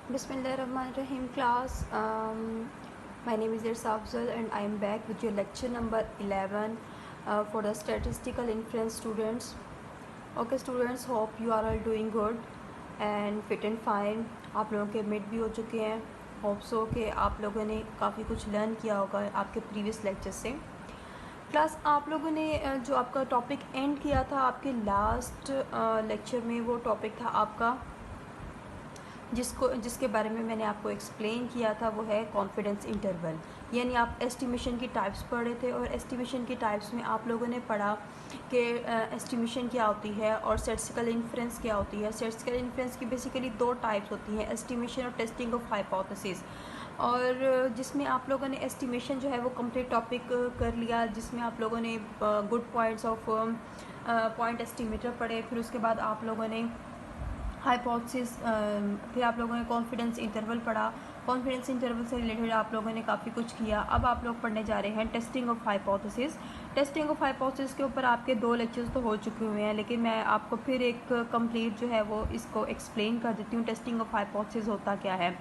Bismillahirrahmanirrahim class. My name is Irsa Afzal and I am back with your lecture number 11 for the statistical inference students. Okay students, hope you are all doing good and fit and fine. आप लोगों के mid भी हो चुके हैं. Hope so कि आप लोगों ने काफ़ी कुछ लर्न किया होगा आपके प्रीवियस लेक्चर से. क्लास आप लोगों ने जो आपका टॉपिक एंड किया था आपके लास्ट लेक्चर में, वो टॉपिक था आपका जिसके बारे में मैंने आपको एक्सप्लेन किया था, वो है कॉन्फिडेंस इंटरवल. यानी आप एस्टिमेशन की टाइप्स पढ़ रहे थे और एस्टिमेशन की टाइप्स में आप लोगों ने पढ़ा कि एस्टिमेशन क्या होती है और स्टैटिस्टिकल इन्फ्रेंस क्या होती है. स्टैटिस्टिकल इन्फ्रेंस की बेसिकली दो टाइप्स होती हैं, एस्टिमेशन और टेस्टिंग ऑफ हाइपोथेसिस. और जिसमें आप लोगों ने एस्टिमेशन जो है वो कंप्लीट टॉपिक कर लिया, जिसमें आप लोगों ने good points of point estimator पढ़े. फिर उसके बाद आप लोगों ने हाइपोथेसिस, फिर आप लोगों ने कॉन्फिडेंस इंटरवल पढ़ा. कॉन्फिडेंस इंटरवल से रिलेटेड आप लोगों ने काफ़ी कुछ किया. अब आप लोग पढ़ने जा रहे हैं testing of hypothesis. Testing of hypothesis के ऊपर आपके 2 लेक्चर्स तो हो चुके हुए हैं, लेकिन मैं आपको फिर एक कंप्लीट जो है वो इसको एक्सप्लेन कर देती हूँ. टेस्टिंग ऑफ हाइपोथेसिस होता क्या है.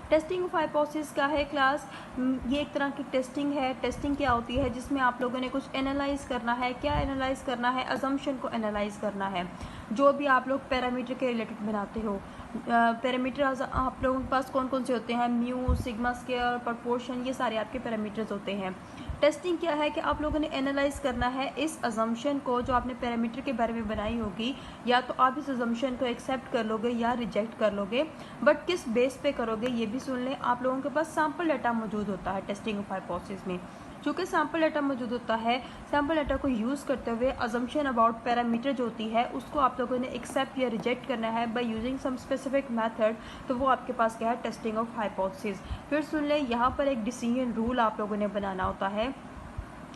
टेस्टिंग ऑफ हाइपोथेसिस क्या है क्लास? ये एक तरह की टेस्टिंग है. टेस्टिंग क्या होती है? जिसमें आप लोगों ने कुछ एनालाइज करना है. क्या एनालाइज करना है? अजम्पशन को एनालाइज करना है. जो भी आप लोग पैरामीटर के रिलेटेड बनाते हो, पैरामीटर आप लोगों के पास कौन कौन से होते हैं? म्यू, सिग्मा स्क्वायर, प्रोपोर्शन, ये सारे आपके पैरामीटर्स होते हैं. टेस्टिंग क्या है कि आप लोगों ने एनालाइज करना है इस अजम्पशन को जो आपने पैरामीटर के बारे में बनाई होगी. या तो आप इस अजम्पशन को एक्सेप्ट कर लोगे या रिजेक्ट कर लोगे, बट किस बेस पे करोगे ये भी सुन लें. आप लोगों के पास सैम्पल डाटा मौजूद होता है टेस्टिंग ऑफ हाइपोथेसिस में. चूँकि सैम्पल डाटा मौजूद होता है, सैम्पल डाटा को यूज़ करते हुए अजम्पशन अबाउट पैरामीटर जो होती है उसको आप लोगों ने एक्सेप्ट या रिजेक्ट करना है by using some specific method. तो वो आपके पास क्या है? Testing of hypothesis. फिर सुन लें, यहाँ पर एक डिसीजन रूल आप लोगों ने बनाना होता है.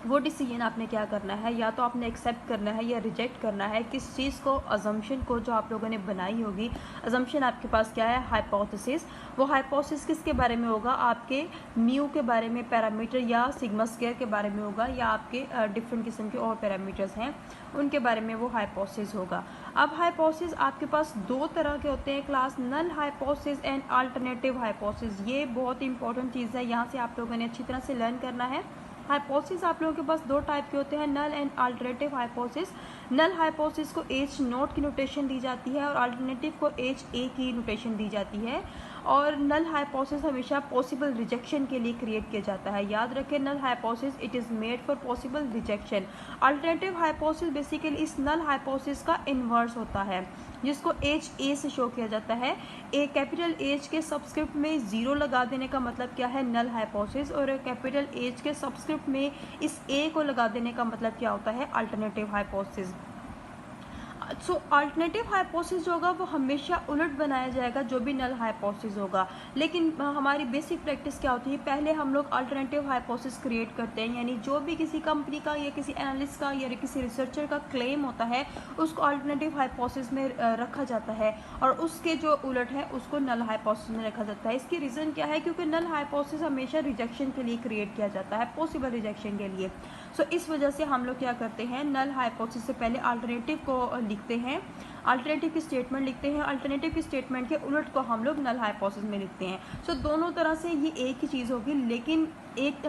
वो डिसीजन आपने क्या करना है, या तो आपने एक्सेप्ट करना है या रिजेक्ट करना है किस चीज़ को, अजम्पशन को जो आप लोगों ने बनाई होगी. अजम्पशन आपके पास क्या है? हाइपोथेसिस. वो हाइपोथेसिस किसके बारे में होगा? आपके म्यू के बारे में पैरामीटर या सिग्मा स्क्वायर के बारे में होगा, या आपके डिफरेंट किस्म के और पैरामीटर्स हैं उनके बारे में वो हाइपोथेसिस होगा. अब हाइपोथेसिस आपके पास 2 तरह के होते हैं class, null hypothesis and alternative hypothesis. ये बहुत इंपॉर्टेंट चीज़ है, यहाँ से आप लोगों ने अच्छी तरह से लर्न करना है. हाइपोथेसिस आप लोगों के पास 2 टाइप के होते हैं, null and alternative hypothesis. Null hypothesis को एच नोट की नोटेशन दी जाती है और अल्टरनेटिव को एच ए की नोटेशन दी जाती है. और नल हाइपोथेसिस हमेशा पॉसिबल रिजेक्शन के लिए क्रिएट किया जाता है. याद रखें, null hypothesis it is made for possible rejection. Alternative hypothesis basically इस नल हाइपोथेसिस का इन्वर्स होता है, जिसको एच ए से शो किया जाता है. ए कैपिटल एच के सबस्क्रिप्ट में 0 लगा देने का मतलब क्या है? Null hypothesis. और कैपिटल एच के सबस्क्रिप्ट में इस ए को लगा देने का मतलब क्या होता है? Alternative hypothesis. So alternative hypothesis जो होगा वो हमेशा उलट बनाया जाएगा जो भी नल हाइपोथेसिस होगा. लेकिन हमारी बेसिक प्रैक्टिस क्या होती है? पहले हम लोग अल्टरनेटिव हाइपोथेसिस क्रिएट करते हैं. यानी जो भी किसी कंपनी का या किसी एनालिस्ट का या किसी रिसर्चर का क्लेम होता है उसको अल्टरनेटिव हाइपोथेसिस में रखा जाता है, और उसके जो उलट है उसको नल हाइपोथेसिस में रखा जाता है. इसकी रीज़न क्या है? क्योंकि नल हाइपोथेसिस हमेशा रिजेक्शन के लिए क्रिएट किया जाता है, पॉसिबल रिजेक्शन के लिए. सो इस वजह से हम लोग क्या करते हैं? नल हाइपोथेसिस से पहले अल्टरनेटिव को लिखते हैं, अल्टरनेटिव की स्टेटमेंट लिखते हैं. अल्टरनेटिव की स्टेटमेंट के उलट को हम लोग नल हाइपोथेसिस में लिखते हैं. सो दोनों तरह से ये एक ही चीज़ होगी, लेकिन एक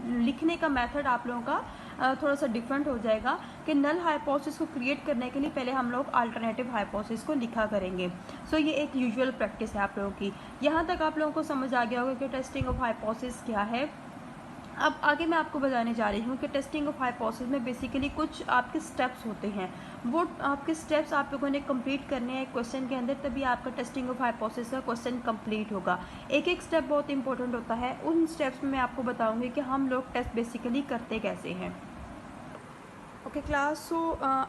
लिखने का मेथड आप लोगों का थोड़ा सा डिफरेंट हो जाएगा कि नल हाइपोथेसिस को क्रिएट करने के लिए पहले हम लोग अल्टरनेटिव हाइपोथेसिस को लिखा करेंगे. सो ये एक यूजुअल प्रैक्टिस है आप लोगों की. यहाँ तक आप लोगों को समझ आ गया होगा कि टेस्टिंग ऑफ हाइपोथेसिस क्या है. अब आगे मैं आपको बताने जा रही हूँ कि टेस्टिंग ऑफ हाइपोथेसिस में बेसिकली कुछ आपके स्टेप्स होते हैं. वो आपके स्टेप्स आप लोगों ने कंप्लीट करने हैं क्वेश्चन के अंदर, तभी आपका टेस्टिंग ऑफ हाइपोथेसिस का क्वेश्चन कंप्लीट होगा. एक एक स्टेप बहुत इंपॉर्टेंट होता है. उन स्टेप्स में मैं आपको बताऊँगी कि हम लोग टेस्ट बेसिकली करते कैसे हैं. ओके क्लास, सो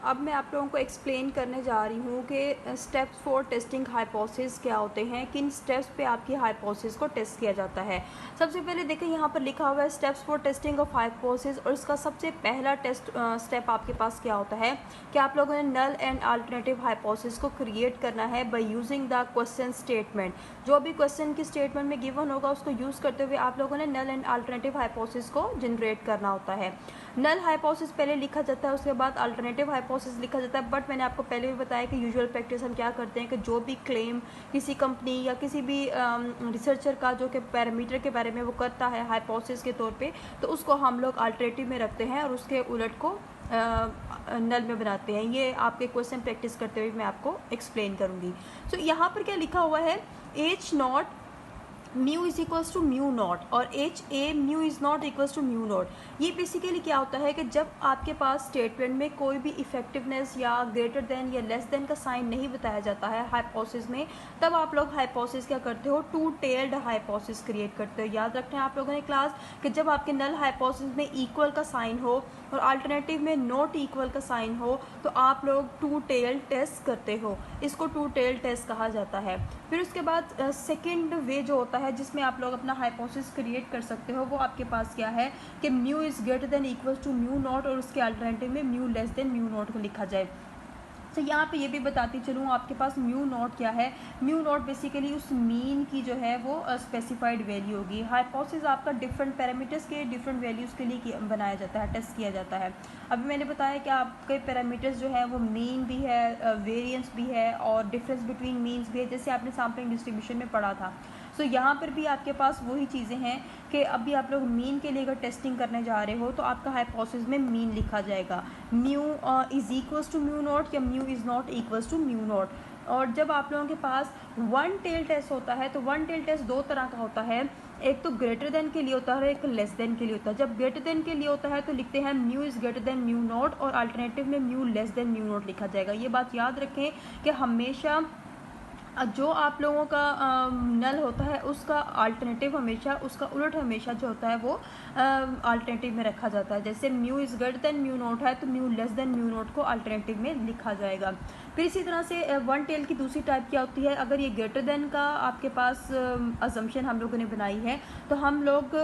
अब मैं आप लोगों को एक्सप्लेन करने जा रही हूँ कि स्टेप्स फॉर टेस्टिंग हाइपोथेसिस क्या होते हैं, किन स्टेप्स पे आपकी हाइपोथेसिस को टेस्ट किया जाता है. सबसे पहले देखें, यहाँ पर लिखा हुआ है steps for testing of hypothesis, और इसका सबसे पहला स्टेप आपके पास क्या होता है कि आप लोगों ने नल एंड अल्टरनेटिव हाइपोथेसिस को क्रिएट करना है by using the question statement. जो भी क्वेश्चन की स्टेटमेंट में गिवन होगा उसको यूज़ करते हुए आप लोगों ने नल एंड अल्टरनेटिव हाइपोथेसिस को जनरेट करना होता है. नल हाइपोथेसिस पहले लिखा जाता जाता है, उसके बाद अल्टरनेटिव हाइपोथेसिस लिखा जाता है। बट मैंने आपको पहले भी बताया कि यूजुअल प्रैक्टिस हम क्या करते हैं कि जो भी क्लेम किसी कंपनी या किसी भी रिसर्चर का जो कि पैरामीटर के बारे में वो करता है हाइपोथेसिस के तौर पे, तो उसको हम लोग अल्टरनेटिव में रखते हैं और उसके उलट को नल में बनाते हैं। ये आपके क्वेश्चन प्रैक्टिस करते हुए मैं आपको एक्सप्लेन करूँगी। सो यहाँ पर क्या लिखा हुआ है, H naught mu is equals to mu naught और H A mu is not equals to mu naught. ये बेसिकली क्या होता है कि जब आपके पास स्टेटमेंट में कोई भी इफेक्टिवनेस या ग्रेटर देन या लेस देन का साइन नहीं बताया जाता है हाइपोथेसिस में, तब आप लोग हाइपोथेसिस क्या करते हो, टू टेल्ड हाइपोथेसिस क्रिएट करते हो। याद रखना है आप लोगों ने क्लास कि जब आपके नल हाइपोथेसिस में इक्वल का साइन हो और अल्टरनेटिव में नॉट इक्वल का साइन हो तो आप लोग टू टेल्ड टेस्ट करते हो, इसको टू टेल्ड टेस्ट कहा जाता है। फिर उसके बाद सेकेंड वे जो होता है जिसमें आप लोग अपना हाइपोथेसिस क्रिएट कर सकते हो, वो आपके पास क्या है कि mu is greater than equal to mu naught और उसके अल्टरनेटिव में mu less than mu naught को लिखा जाए। तो यहाँ पे ये भी बताती चलूँ आपके पास म्यू नॉट क्या है। म्यू नॉट बेसिकली उस मीन की जो है वो स्पेसिफाइड वैल्यू होगी। हाइपोथेसिस आपका डिफरेंट पैरामीटर्स के डिफरेंट वैल्यूज़ के लिए बनाया जाता है, टेस्ट किया जाता है। अभी मैंने बताया कि आपके पैरामीटर्स जो है वो मीन भी है, वेरिएंस भी है और डिफरेंस बिटवीन मीन्स भी है, जैसे आपने सैम्पलिंग डिस्ट्रीब्यूशन में पढ़ा था। सो यहाँ पर भी आपके पास वही चीज़ें हैं कि अभी आप लोग मीन के लिए अगर टेस्टिंग करने जा रहे हो तो आपका हाइपोथेसिस में मीन लिखा जाएगा, mu is equals to mu naught या mu is not equals to mu naught. और जब आप लोगों के पास वन टेल टेस्ट होता है तो वन टेल टेस्ट दो तरह का होता है, एक तो ग्रेटर देन के लिए होता है और एक लेस देन के लिए होता है। जब ग्रेटर देन के लिए होता है तो लिखते हैं mu is greater than mu naught और अल्टरनेटिव में mu less than mu not लिखा जाएगा। ये बात याद रखें कि हमेशा जो आप लोगों का नल होता है उसका अल्टरनेटिव हमेशा, उसका उलट हमेशा जो होता है वो अल्टरनेटिव में रखा जाता है। जैसे mu is greater than mu not है तो mu less than mu naught को अल्टरनेटिव में लिखा जाएगा। फिर इसी तरह से वन टेल की दूसरी टाइप क्या होती है, अगर ये ग्रेटर देन का आपके पास अजम्पशन हम लोगों ने बनाई है तो हम लोग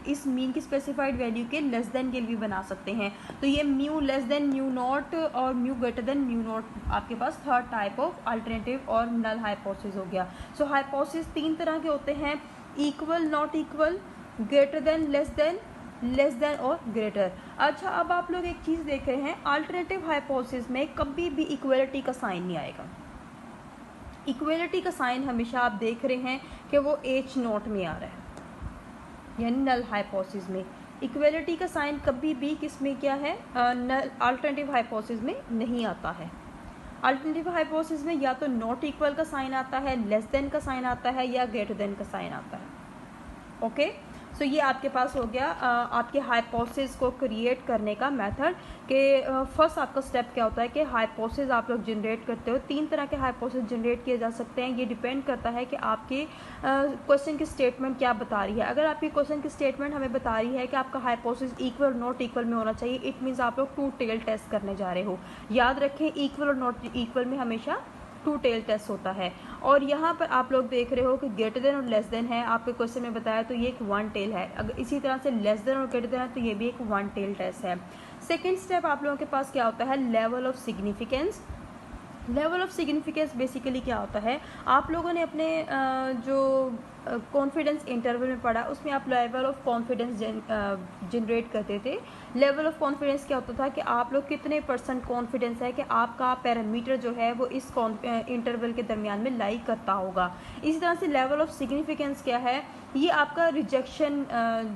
इस मीन की स्पेसिफाइड वैल्यू के लेस देन के लिए भी बना सकते हैं। तो ये mu less than mu naught और mu greater than mu naught आपके पास थर्ड टाइप ऑफ अल्टरनेटिव और नल हाइपोथेसिस हो गया। सो हाइपोथेसिस तीन तरह के होते हैं, equal, not equal, greater than, less than और ग्रेटर। अच्छा, अब आप लोग एक चीज़ देख रहे हैं, अल्टरनेटिव हाइपोथेसिस में कभी भी इक्वलिटी का साइन नहीं आएगा। इक्वलिटी का साइन हमेशा आप देख रहे हैं कि वो एच नॉट में आ रहा है, यानी नल हाइपोथेसिस में इक्वलिटी का साइन कभी भी किस में क्या है, नल अल्टरनेटिव हाइपोथेसिस में नहीं आता है। अल्टरनेटिव हाइपोथेसिस में या तो नॉट इक्वल का साइन आता है, लेस देन का साइन आता है या ग्रेटर देन का साइन आता है। ओके, सो ये आपके पास हो गया आपके हाइपोथेसिस को क्रिएट करने का मेथड कि फर्स्ट आपका स्टेप क्या होता है कि हाइपोथेसिस आप लोग जनरेट करते हो। तीन तरह के हाइपोथेसिस जनरेट किए जा सकते हैं, ये डिपेंड करता है कि आपके क्वेश्चन की स्टेटमेंट क्या बता रही है। अगर आपकी क्वेश्चन की स्टेटमेंट हमें बता रही है कि आपका हाइपोथेसिस इक्वल नॉट इक्वल में होना चाहिए, इट मीन्स आप लोग टू टेल टेस्ट करने जा रहे हो। याद रखें, इक्वल और नॉट इक्वल में हमेशा टू टेल टेस्ट होता है। और यहाँ पर आप लोग देख रहे हो कि ग्रेटर देन और लेस देन है, आपके क्वेश्चन में बताया तो ये एक वन टेल है। अगर इसी तरह से लेस देन और ग्रेटर देन है तो ये भी एक वन टेल टेस्ट है। सेकेंड स्टेप आप लोगों के पास क्या होता है, level of significance. Level of significance basically क्या होता है, आप लोगों ने अपने जो कॉन्फिडेंस इंटरवल में पढ़ा उसमें आप लेवल ऑफ कॉन्फिडेंस जनरेट करते थे। लेवल ऑफ कॉन्फिडेंस क्या होता था कि आप लोग कितने % कॉन्फिडेंस है कि आपका पैरामीटर जो है वो इस इंटरवल के दरमियान में लाई करता होगा। इसी तरह से लेवल ऑफ सिग्निफिकेंस क्या है, ये आपका रिजेक्शन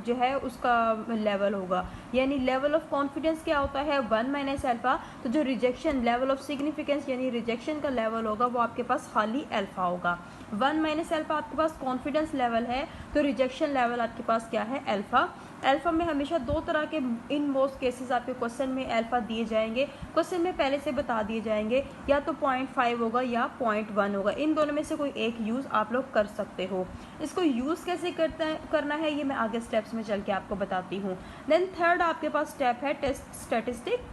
जो है उसका लेवल होगा। यानी लेवल ऑफ कॉन्फिडेंस क्या होता है 1 माइनस अल्फ़ा, तो जो रिजेक्शन लेवल ऑफ सिग्निफिकेंस यानी रिजेक्शन का लेवल होगा वो आपके पास खाली अल्फ़ा होगा। 1 माइनस अल्फ़ा आपके पास कॉन्फिडेंस लेवल है तो रिजेक्शन लेवल आपके पास क्या है, अल्फ़ा। अल्फ़ा में हमेशा दो तरह के इन मोस्ट केसेस आपके क्वेश्चन में अल्फ़ा दिए जाएंगे, क्वेश्चन में पहले से बता दिए जाएंगे, या तो 0.5 होगा या 0.1 होगा। इन दोनों में से कोई एक यूज़ आप लोग कर सकते हो। इसको यूज़ कैसे करना है ये मैं आगे स्टेप्स में चल के आपको बताती हूँ। देन थर्ड आपके पास स्टेप है टेस्ट स्टैटिस्टिक,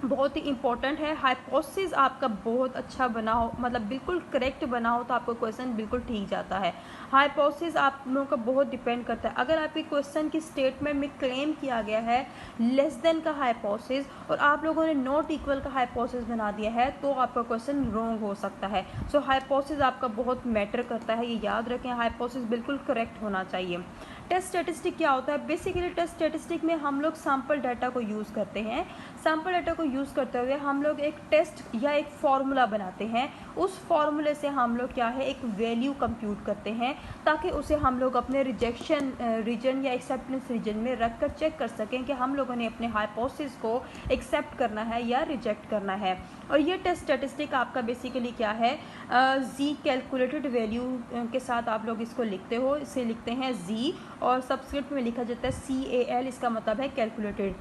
बहुत ही इंपॉर्टेंट है। हाइपोथेसिस आपका बहुत अच्छा बना हो, मतलब बिल्कुल करेक्ट बना हो तो आपका क्वेश्चन बिल्कुल ठीक जाता है। हाइपोथेसिस आप लोगों का बहुत डिपेंड करता है। अगर आपके क्वेश्चन की स्टेटमेंट में क्लेम किया गया है लेस देन का हाइपोथेसिस और आप लोगों ने नॉट इक्वल का हाइपोथेसिस बना दिया है तो आपका क्वेश्चन रॉन्ग हो सकता है। सो हाइपोथेसिस आपका बहुत मैटर करता है, ये याद रखें। हाइपोथेसिस बिल्कुल करेक्ट होना चाहिए। टेस्ट स्टैटिस्टिक क्या होता है, बेसिकली टेस्ट स्टैटिस्टिक में हम लोग सैम्पल डाटा को यूज़ करते हैं। सैम्पल डाटा को यूज़ करते हुए हम लोग एक टेस्ट या एक फार्मूला बनाते हैं। उस फार्मूले से हम लोग क्या है, एक वैल्यू कंप्यूट करते हैं ताकि उसे हम लोग अपने रिजेक्शन रीजन या एक्सेप्टेंस रीजन में रख कर चेक कर सकें कि हम लोगों ने अपने हाइपोथेसिस को एक्सेप्ट करना है या रिजेक्ट करना है। और ये टेस्ट स्टैटिस्टिक आपका बेसिकली क्या है, जी कैलकुलेटेड वैल्यू के साथ आप लोग इसको लिखते हो। इसे लिखते हैं जी और सब्सक्रिप्ट में लिखा जाता है CAL, इसका मतलब है कैलकुलेटेड।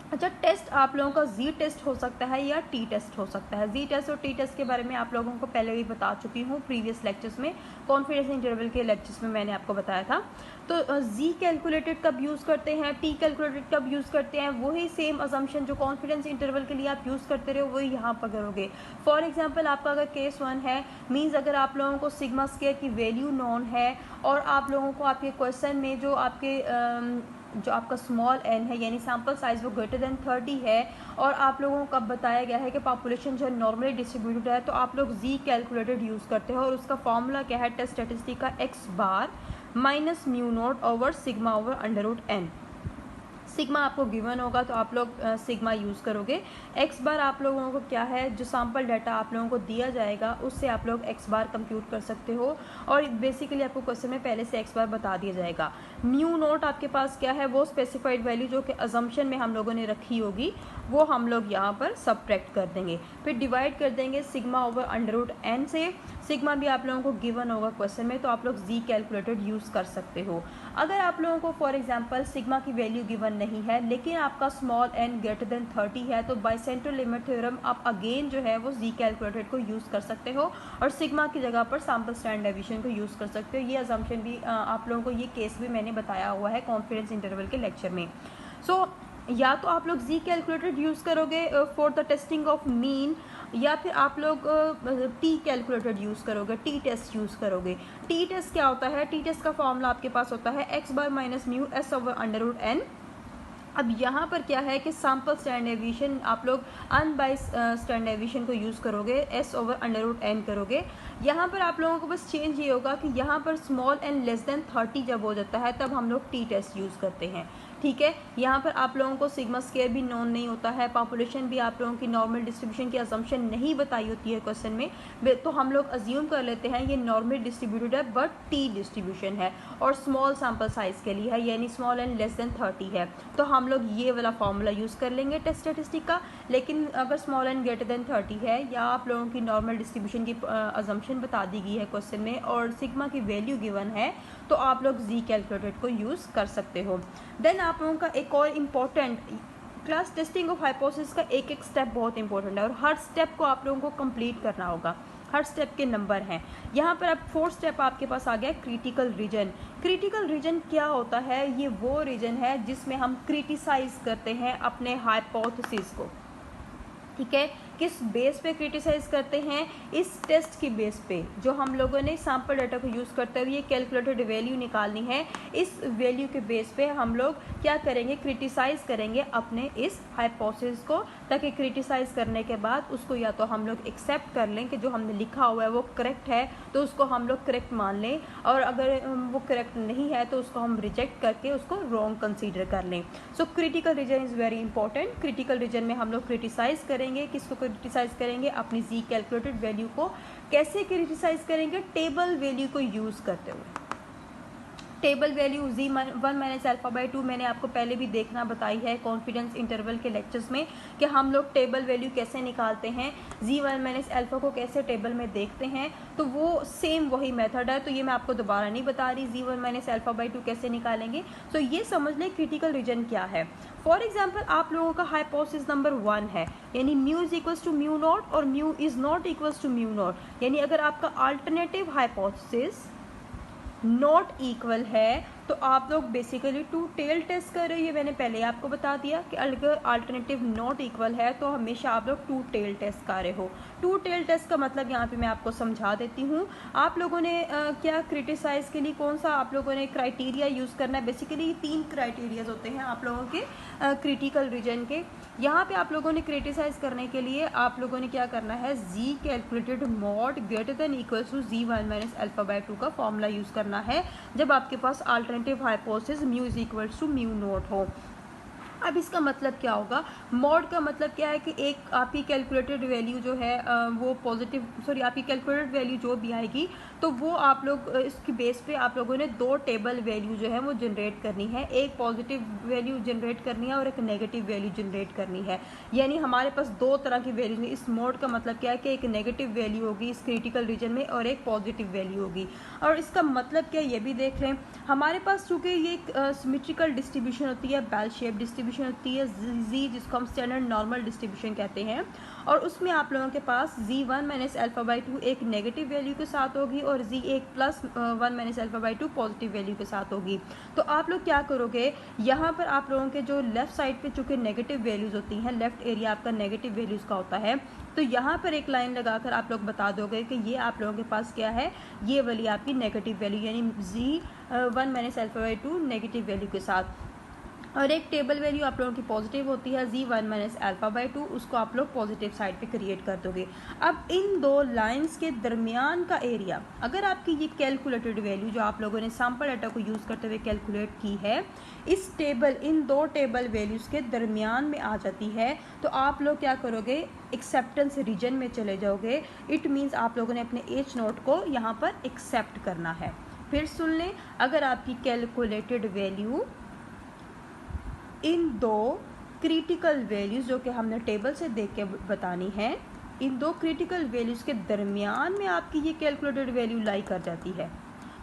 अच्छा, टेस्ट आप लोगों का जी टेस्ट हो सकता है या टी टेस्ट हो सकता है। जी टेस्ट और टी टेस्ट के बारे में आप लोगों को पहले भी बता चुकी हूँ प्रीवियस लेक्चर्स में, कॉन्फिडेंस इंटरवल के लेक्चर्स में मैंने आपको बताया था। तो जी कैलकुलेटेड कब यूज़ करते हैं, टी कैलकुलेटेड कब यूज़ करते हैं, वही सेम असम्पशन जो कॉन्फिडेंस इंटरवल के लिए आप यूज़ करते रहे हो वही यहाँ पर करोगे। फॉर एग्जाम्पल आपका अगर केस 1 है, मीन्स अगर आप लोगों को सिग्मा स्क्वायर की वैल्यू नॉन है और आप लोगों को आपके क्वेश्चन में जो आपका स्मॉल n है यानी सैम्पल साइज वो ग्रेटर देन 30 है और आप लोगों को अब बताया गया है कि पॉपुलेशन जो नॉर्मली डिस्ट्रीब्यूटेड है, तो आप लोग जी कैलकुलेटेड यूज़ करते हो और उसका फॉर्मूला क्या है, टेस्ट स्टैटिस्टिक का x bar minus mu naught over sigma over under root n। सिग्मा आपको गिवन होगा तो आप लोग सिग्मा यूज़ करोगे। एक्स बार आप लोगों को क्या है, जो सैम्पल डाटा आप लोगों को दिया जाएगा उससे आप लोग एक्स बार कंप्यूट कर सकते हो और बेसिकली आपको क्वेश्चन में पहले से एक्स बार बता दिया जाएगा। म्यू नोट आपके पास क्या है, वो स्पेसिफाइड वैल्यू जो कि अजम्पशन में हम लोगों ने रखी होगी वो हम लोग यहाँ पर सबट्रैक्ट कर देंगे, फिर डिवाइड कर देंगे sigma over under root n से। सिग्मा भी आप लोगों को गिवन होगा क्वेश्चन में, तो आप लोग जी कैलकुलेटेड यूज़ कर सकते हो। अगर आप लोगों को फॉर एग्जांपल सिग्मा की वैल्यू गिवन नहीं है लेकिन आपका स्मॉल n ग्रेटर देन 30 है, तो बाय सेंट्रल लिमिट थ्योरम आप अगेन जो है वो जी कैलकुलेटेड को यूज़ कर सकते हो और सिग्मा की जगह पर सैम्पल स्टैंडर्ड डेविएशन को यूज़ कर सकते हो। ये अजम्पशन भी आप लोगों को, ये केस भी मैंने बताया हुआ है कॉन्फिडेंस इंटरवल के लेक्चर में। सो या तो आप लोग जी कैलकुलेटेड यूज़ करोगे for the testing of mean, या फिर आप लोग टी कैलकुलेटेड यूज़ करोगे, टी टेस्ट यूज़ करोगे। टी टेस्ट क्या होता है, टी टेस्ट का फॉर्मूला आपके पास होता है x bar minus mu S over under root n। अब यहाँ पर क्या है कि सैम्पल स्टैंडर्ड डेविएशन आप लोग अनबाइस स्टैंडर्ड डेविएशन को यूज़ करोगे, S over under root n करोगे। यहाँ पर आप लोगों को बस चेंज ये होगा कि यहाँ पर स्मॉल n लेस देन 30 जब हो जाता है तब हम लोग टी टेस्ट यूज़ करते हैं, ठीक है। यहाँ पर आप लोगों को सिग्मा स्क्वायर भी नॉन नहीं होता है, पॉपुलेशन भी आप लोगों की नॉर्मल डिस्ट्रीब्यूशन की असम्पशन नहीं बताई होती है क्वेश्चन में, तो हम लोग अज्यूम कर लेते हैं ये नॉर्मल डिस्ट्रीब्यूटेड है बट टी डिस्ट्रीब्यूशन है और स्मॉल सैम्पल साइज़ के लिए है यानी स्मॉल n लेस देन 30 है, तो हम लोग ये वाला फॉर्मूला यूज़ कर लेंगे टेस्ट स्टैटिस्टिक का। लेकिन अगर स्मॉल n ग्रेटर देन 30 है या आप लोगों की नॉर्मल डिस्ट्रीब्यूशन की अजम्पशन बता दी गई है क्वेश्चन में और सिग्मा की वैल्यू गिवन है, तो आप लोग जी कैलकुलेटेड को यूज़ कर सकते हो। देन आप लोगों का एक और important class testing of hypothesis का एक एक स्टेप बहुत इंपॉर्टेंट है और हर स्टेप को आप लोगों को कंप्लीट करना होगा, हर स्टेप के नंबर हैं। यहाँ पर अब 4th स्टेप आपके पास आ गया क्रिटिकल रीजन। क्रिटिकल रीजन क्या होता है, ये वो रीजन है जिसमें हम क्रिटिसाइज करते हैं अपने हाइपोथेसिस को, ठीक है। किस बेस पे क्रिटिसाइज करते हैं, इस टेस्ट की बेस पे जो हम लोगों ने सैम्पल डाटा को यूज़ करते हुए ये कैलकुलेटेड वैल्यू निकालनी है, इस वैल्यू के बेस पे हम लोग क्या करेंगे, क्रिटिसाइज करेंगे अपने इस हाइपोथेसिस को, ताकि क्रिटिसाइज करने के बाद उसको या तो हम लोग एक्सेप्ट कर लें कि जो हमने लिखा हुआ है वो करेक्ट है तो उसको हम लोग करेक्ट मान लें, और अगर वो करेक्ट नहीं है तो उसको हम रिजेक्ट करके उसको रॉन्ग कंसीडर कर लें। So critical region is very important. Critical region में हम लोग क्रिटिसाइज करेंगे, किसको क्रिटिसाइज करेंगे, अपनी जी कैलकुलेटेड वैल्यू को। कैसे क्रिटिसाइज करेंगे, टेबल वैल्यू को यूज़ करते हुए। Table value Z1 minus alpha by 2 मैंने आपको पहले भी देखना बताई है कॉन्फिडेंस इंटरवल के लेक्चर्स में कि हम लोग टेबल वैल्यू कैसे निकालते हैं, Z1 माइनस अल्फा को कैसे टेबल में देखते हैं, तो वो सेम वही मेथड है, तो ये मैं आपको दोबारा नहीं बता रही Z1 माइनस अल्फा बाई 2 कैसे निकालेंगे। तो ये समझ लें क्रिटिकल रीजन क्या है। फॉर एग्जाम्पल आप लोगों का हाइपोथेसिस नंबर 1 है, यानी mu is equals to mu naught और mu is not equals to mu naught, यानी अगर आपका अल्टरनेटिव हाइपोथेसिस नॉट इक्वल है तो आप लोग बेसिकली टू टेल टेस्ट कर रहे हो। ये मैंने पहले आपको बता दिया कि अगर अल्टरनेटिव नॉट इक्वल है तो हमेशा आप लोग टू टेल टेस्ट कर रहे हो। टू टेल टेस्ट का मतलब यहाँ पे मैं आपको समझा देती हूँ। आप लोगों ने क्या क्रिटिसाइज के लिए कौन सा आप लोगों ने क्राइटेरिया यूज़ करना है, बेसिकली 3 क्राइटेरियाज होते हैं आप लोगों के क्रिटिकल रीजन के। यहाँ पे आप लोगों ने क्रिटिसाइज करने के लिए आप लोगों ने क्या करना है, Z calculated mod greater than equals to Z1 minus alpha by 2 का फॉर्मूला यूज़ करना है जब आपके पास alternative hypothesis mu is equals to mu naught हो। अब इसका मतलब क्या होगा, मॉड का मतलब क्या है कि एक आपकी कैलकुलेटेड वैल्यू जो है वो पॉजिटिव, सॉरी आपकी कैलकुलेटेड वैल्यू जो भी आएगी तो वो आप लोग इसकी बेस पे आप लोगों ने दो टेबल वैल्यू जो है वो जनरेट करनी है, एक पॉजिटिव वैल्यू जनरेट करनी है और एक नेगेटिव वैल्यू जनरेट करनी है। यानी हमारे पास दो तरह की वैल्यू है। इस मोड का मतलब क्या है कि एक नेगेटिव वैल्यू होगी इस क्रिटिकल रीजन में और एक पॉजिटिव वैल्यू होगी। और इसका मतलब क्या, ये भी देख लें, हमारे पास चूँकि ये एक सिमेट्रिकल डिस्ट्रीब्यूशन होती है, बेल शेप डिस्ट्रीब्यूशन होती है जी, जिसको हम स्टैंडर्ड नॉर्मल डिस्ट्रीब्यूशन कहते हैं, और उसमें आप लोगों के पास z1 - α/2 एक नेगेटिव वैल्यू के साथ होगी और z एक +1 - α/2 पॉजिटिव वैल्यू के साथ होगी। तो आप लोग क्या करोगे, यहाँ पर आप लोगों के जो लेफ्ट साइड पे चूँकि नेगेटिव वैल्यूज़ होती हैं, लेफ्ट एरिया आपका नेगेटिव वैल्यूज़ का होता है, तो यहाँ पर एक लाइन लगाकर आप लोग बता दोगे कि ये आप लोगों के पास क्या है, ये वाली आपकी नेगेटिव वैल्यू, यानी z1 - α/2 नेगेटिव वैल्यू के साथ, और एक टेबल वैल्यू आप लोगों की पॉजिटिव होती है z1 - α/2, उसको आप लोग पॉजिटिव साइड पे क्रिएट कर दोगे। अब इन दो लाइंस के दरमियान का एरिया, अगर आपकी ये कैलकुलेटेड वैल्यू जो आप लोगों ने सैम्पल डाटा को यूज़ करते हुए कैलकुलेट की है, इस टेबल, इन दो टेबल वैल्यूज़ के दरमियान में आ जाती है, तो आप लोग क्या करोगे, एक्सेप्टेंस रीजन में चले जाओगे। इट मीन्स आप लोगों ने अपने एच नोट को यहाँ पर एक्सेप्ट करना है। फिर सुन लें, अगर आपकी कैलकुलेटेड वैल्यू इन दो क्रिटिकल वैल्यूज़ जो कि हमने टेबल से देख के बतानी है, इन दो क्रिटिकल वैल्यूज़ के दरमियान में आपकी ये कैलकुलेटेड वैल्यू लाई कर जाती है,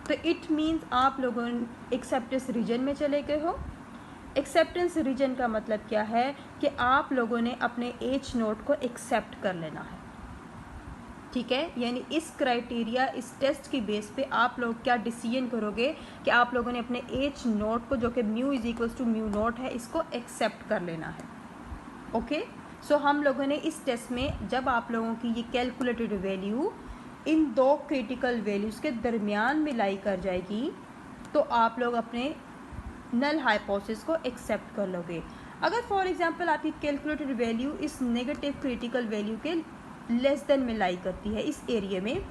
तो इट मीन्स आप लोगों एक्सेप्टेंस रीजन में चले गए हो। एक्सेप्टेंस रीजन का मतलब क्या है कि आप लोगों ने अपने एच नोट को एक्सेप्ट कर लेना है, ठीक है। यानी इस क्राइटेरिया, इस टेस्ट की बेस पे आप लोग क्या डिसीजन करोगे कि आप लोगों ने अपने एच नोट को, जो कि म्यू = म्यू नोट है, इसको एक्सेप्ट कर लेना है। ओके, सो हम लोगों ने इस टेस्ट में जब आप लोगों की ये कैलकुलेटेड वैल्यू इन दो क्रिटिकल वैल्यूज़ के दरमियान में लाई कर जाएगी, तो आप लोग अपने नल हाइपोथेसिस को एक्सेप्ट कर लोगे। अगर फॉर एग्जांपल आपकी कैलकुलेटेड वैल्यू इस नेगेटिव क्रिटिकल वैल्यू के लेस देन में लाई करती है, इस एरिया में,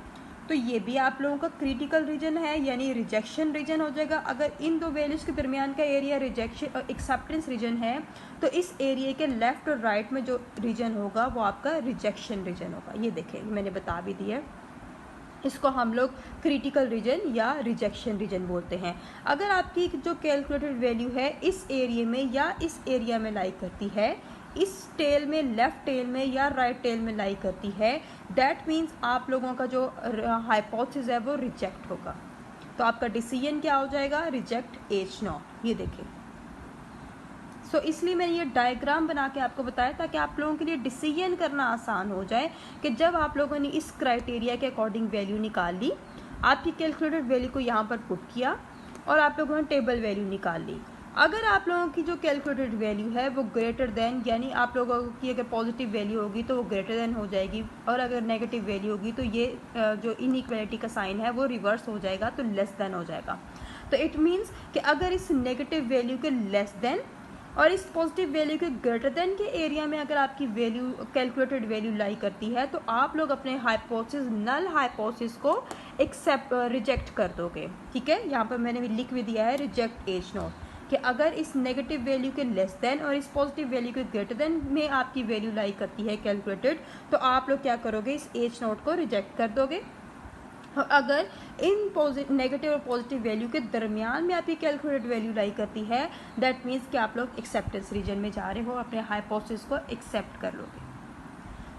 तो ये भी आप लोगों का क्रिटिकल रीजन है, यानी रिजेक्शन रीजन हो जाएगा। अगर इन दो वैल्यूज़ के दरमियान का एरिया रिजेक्शन एक्सेप्टेंस रीजन है, तो इस एरिया के लेफ्ट और राइट में जो रीजन होगा वो आपका रिजेक्शन रीजन होगा। ये देखें, मैंने बता भी दिया, इसको हम लोग क्रिटिकल रीजन या रिजेक्शन रीजन बोलते हैं। अगर आपकी जो कैलकुलेटेड वैल्यू है इस एरिया में या इस एरिया में लाई करती है, इस टेल में, लेफ्ट टेल में या राइट टेल में लाई करती है, दैट मीन्स आप लोगों का जो हाइपोथेसिस है वो रिजेक्ट होगा। तो आपका डिसीजन क्या हो जाएगा, रिजेक्ट एच नॉट। ये देखें, सो इसलिए मैंने ये डायग्राम बना के आपको बताया ताकि आप लोगों के लिए डिसीजन करना आसान हो जाए कि जब आप लोगों ने इस क्राइटेरिया के अकॉर्डिंग वैल्यू निकाल ली, आपकी कैलकुलेटेड वैल्यू को यहाँ पर पुट किया और आप लोगों ने टेबल वैल्यू निकाल ली। अगर आप लोगों की जो कैलकुलेटेड वैल्यू है वो ग्रेटर देन, यानी आप लोगों की अगर पॉजिटिव वैल्यू होगी तो वो ग्रेटर देन हो जाएगी, और अगर नेगेटिव वैल्यू होगी तो ये जो इनइक्वालिटी का साइन है वो रिवर्स हो जाएगा, तो लेस देन हो जाएगा। तो इट मीन्स कि अगर इस नेगेटिव वैल्यू के लेस देन और इस पॉजिटिव वैल्यू के ग्रेटर देन के एरिया में अगर आपकी वैल्यू, कैलकुलेटेड वैल्यू लाई करती है, तो आप लोग अपने हाइपोथेसिस, नल हाइपोथेसिस को रिजेक्ट कर दोगे, ठीक है। यहाँ पर मैंने लिख भी दिया है रिजेक्ट एच नॉट, कि अगर इस नेगेटिव वैल्यू के लेस देन और इस पॉजिटिव वैल्यू के ग्रेटर देन में आपकी वैल्यू लाई करती है कैलकुलेटेड, तो आप लोग क्या करोगे, इस एच नॉट को रिजेक्ट कर दोगे। अगर इन नेगेटिव और पॉजिटिव वैल्यू के दरमियान में आपकी कैलकुलेटेड वैल्यू लाई करती है, दैट मीन्स कि आप लोग एक्सेप्टेंस रीजन में जा रहे हो, अपने हाइपोथेसिस को एक्सेप्ट कर लोगे।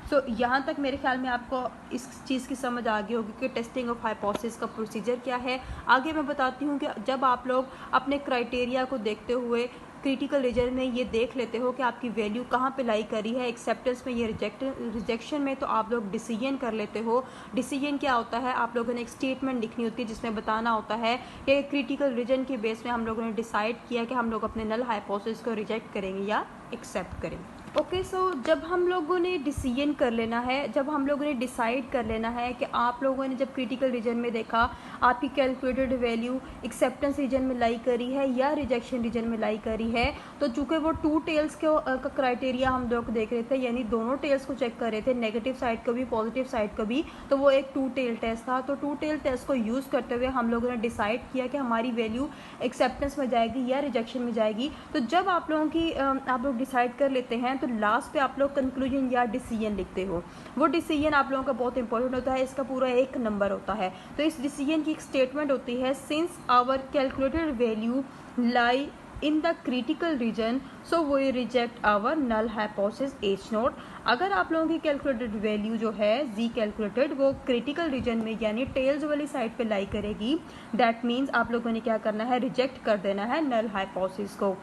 सो यहाँ तक मेरे ख्याल में आपको इस चीज़ की समझ आ गई होगी कि टेस्टिंग ऑफ हाइपोथेसिस का प्रोसीजर क्या है। आगे मैं बताती हूँ कि जब आप लोग अपने क्राइटेरिया को देखते हुए क्रिटिकल रीजन में ये देख लेते हो कि आपकी वैल्यू कहाँ पे लाई करी है, एक्सेप्टेंस में, ये रिजेक्शन में, तो आप लोग डिसीजन कर लेते हो। डिसीजन क्या होता है, आप लोगों ने एक स्टेटमेंट लिखनी होती है जिसमें बताना होता है कि क्रिटिकल रीजन के बेस में हम लोगों ने डिसाइड किया कि हम लोग अपने नल हाइपोथेसिस को रिजेक्ट करेंगे या एक्सेप्ट करेंगे। ओके सो जब हम लोगों ने डिसीजन कर लेना है, जब हम लोगों ने डिसाइड कर लेना है कि आप लोगों ने जब क्रिटिकल रीजन में देखा आपकी कैलकुलेटेड वैल्यू एक्सेप्टेंस रीजन में लाई करी है या रिजेक्शन रीजन में लाई करी है, तो चूंकि वो टू टेल्स का क्राइटेरिया हम लोग देख रहे थे, यानी दोनों टेल्स को चेक कर रहे थे, नेगेटिव साइड का भी पॉजिटिव साइड का भी, तो वो एक टू टेल टेस्ट था। तो टू टेल टेस्ट को यूज़ करते हुए हम लोगों ने डिसाइड किया कि हमारी वैल्यू एक्सेप्टेंस में जाएगी या रिजेक्शन में जाएगी। तो जब आप लोगों की आप लोग डिसाइड कर लेते हैं तो लास्ट पे आप लोग कंक्लूजन या डिसीजन लिखते हो। वो डिसीजन आप लोगों का बहुत इंपॉर्टेंट होता है, इसका पूरा एक नंबर होता है। तो इस डिसीजन की एक स्टेटमेंट होती है, since our calculated value lie in the critical region so we reject our null hypothesis H naught. अगर आप लोगों की कैलकुलेटेड वैल्यू जो है जी कैलकुलेटेड वो क्रिटिकल रीजन में यानी टेल्स वाली साइड पे लाई करेगी, दैट मीन्स आप लोगों ने क्या करना है, रिजेक्ट कर देना है नल हाइपोथेसिस को।